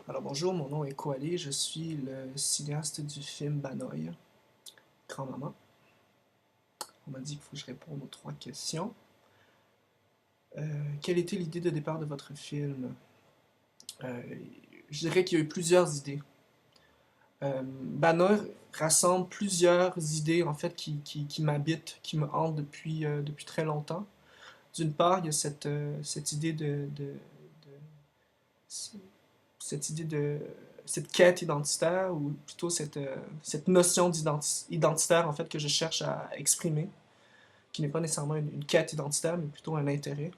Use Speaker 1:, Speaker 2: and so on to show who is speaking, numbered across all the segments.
Speaker 1: Alors bonjour, mon nom est Koalé, je suis le cinéaste du film Banoï, Grand-Maman. On m'a dit qu'il faut que je réponde aux trois questions. Quelle était l'idée de départ de votre film? Euh, je dirais qu'il y a eu plusieurs idées. Banoï rassemble plusieurs idées en fait qui m'habitent, qui me hantent depuis très longtemps. D'une part, il y a cette idée cette idée de cette quête identitaire ou plutôt cette notion identitaire en fait que je cherche à exprimer, qui n'est pas nécessairement une quête identitaire, mais plutôt un intérêt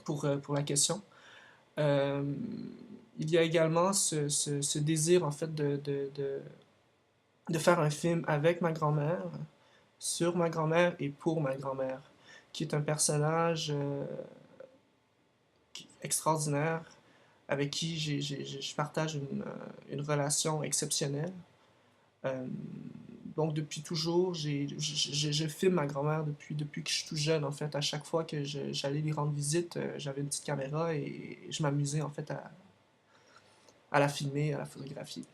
Speaker 1: pour la question. Euh, il y a également ce désir en fait de faire un film avec ma grand-mère, sur ma grand-mère et pour ma grand-mère, qui est un personnage extraordinaire avec qui je partage une relation exceptionnelle. Euh, donc depuis toujours, je filme ma grand-mère depuis que je suis tout jeune en fait. À chaque fois que j'allais lui rendre visite, j'avais une petite caméra et je m'amusais en fait à la filmer, à la photographier.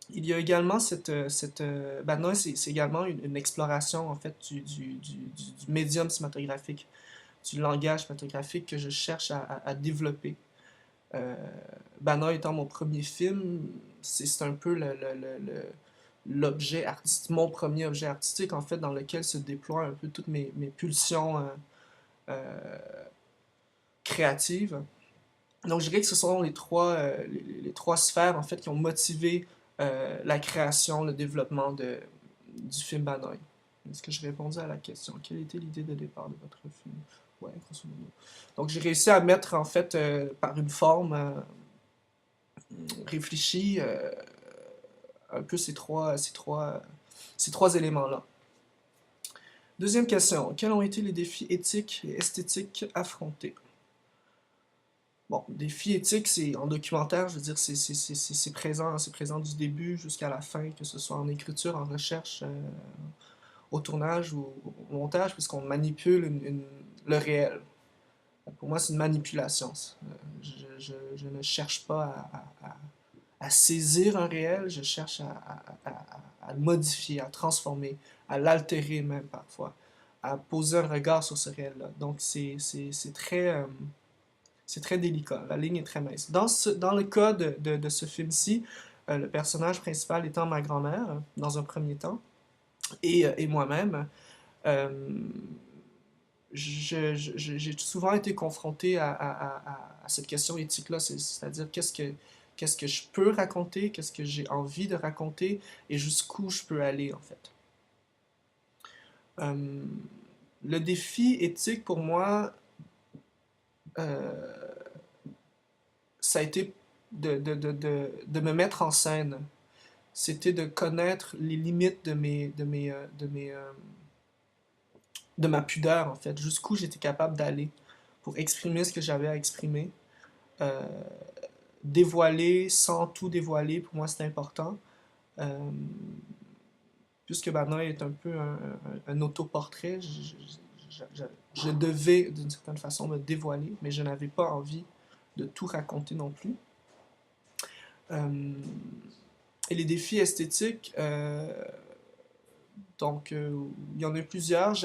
Speaker 1: Il y a également ben non, c'est également une exploration en fait du médium cinématographique, du langage cinématographique que je cherche à développer. Euh, Bana étant mon premier film, c'est un peu l'objet artistique, mon premier objet artistique en fait dans lequel se déploient un peu toutes mes pulsions euh, créatives. Donc je dirais que ce sont les trois sphères en fait qui ont motivé la création, le développement du film Banoï. Est-ce que j'ai répondu à la question? Quelle était l'idée de départ de votre film? Ouais, grosso modo. Donc j'ai réussi à mettre en fait par une forme réfléchie un peu ces trois éléments-là. Deuxième question. Quels ont été les défis éthiques et esthétiques affrontés? Bon, défis éthiques, c'est en documentaire, je veux dire, c'est présent du début jusqu'à la fin, que ce soit en écriture, en recherche, au tournage ou au montage, puisqu'on manipule le réel. Pour moi, c'est une manipulation. Je ne cherche pas à saisir un réel, je cherche à le modifier, à transformer, à l'altérer même parfois, à poser un regard sur ce réel-là. Donc c'est très délicat, la ligne est très mince. Dans le cas de ce film-ci, le personnage principal étant ma grand-mère, dans un premier temps, et moi-même, euh, j'ai souvent été confronté à cette question éthique-là, c'est-à-dire qu'est-ce que je peux raconter, qu'est-ce que j'ai envie de raconter et jusqu'où je peux aller en fait. Euh, le défi éthique pour moi, euh, ça a été de me mettre en scène. C'était de connaître les limites de ma pudeur en fait, jusqu'où j'étais capable d'aller pour exprimer ce que j'avais à exprimer. Euh, Dévoiler sans tout dévoiler, pour moi, c'est important. Euh, Puisque Banoï est un peu un autoportrait, je devais d'une certaine façon me dévoiler, mais je n'avais pas envie de tout raconter non plus. Euh, et les défis esthétiques, donc il y en a plusieurs.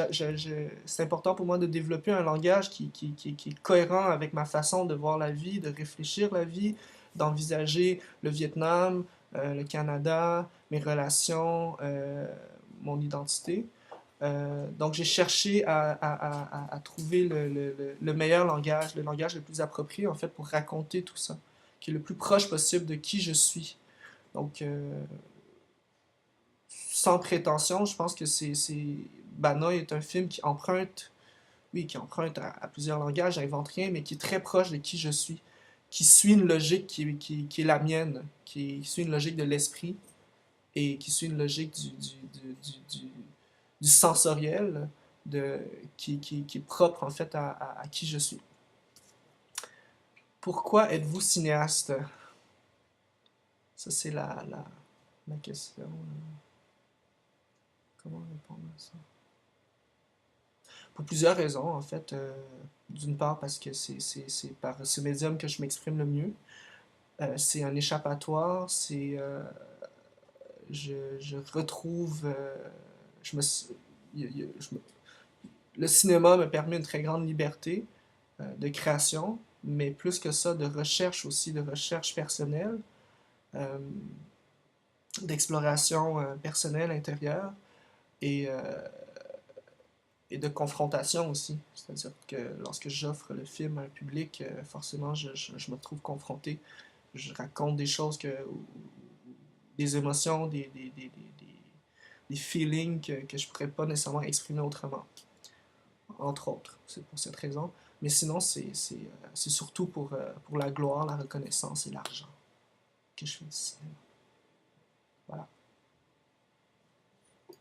Speaker 1: C'est important pour moi de développer un langage qui est cohérent avec ma façon de voir la vie, de réfléchir la vie, d'envisager le Vietnam, le Canada, mes relations, mon identité. Donc j'ai cherché à trouver le meilleur langage, le langage le plus approprié en fait pour raconter tout ça, qui est le plus proche possible de qui je suis. Donc sans prétention, je pense que Banoï est un film qui emprunte, oui, qui emprunte à plusieurs langages, j'invente rien, mais qui est très proche de qui je suis, qui suit une logique qui est la mienne, qui suit une logique de l'esprit et qui suit une logique du sensoriel, de, qui est propre en fait à qui je suis. Pourquoi êtes-vous cinéaste? Ça, c'est la question. Comment répondre à ça? Pour plusieurs raisons, en fait. D'une part, parce que c'est par ce médium que je m'exprime le mieux. C'est un échappatoire, je retrouve, je me, je me- le cinéma me permet une très grande liberté de création, mais plus que ça, de recherche aussi, de recherche personnelle, euh, d'exploration personnelle intérieure et, euh, et de confrontation aussi. C'est-à-dire que lorsque j'offre le film à un public, forcément, je me trouve confronté. Je raconte des choses des émotions, des feelings que je ne pourrais pas nécessairement exprimer autrement, entre autres. C'est pour cette raison. Mais sinon, c'est surtout pour la gloire, la reconnaissance et l'argent que je fais du cinéma.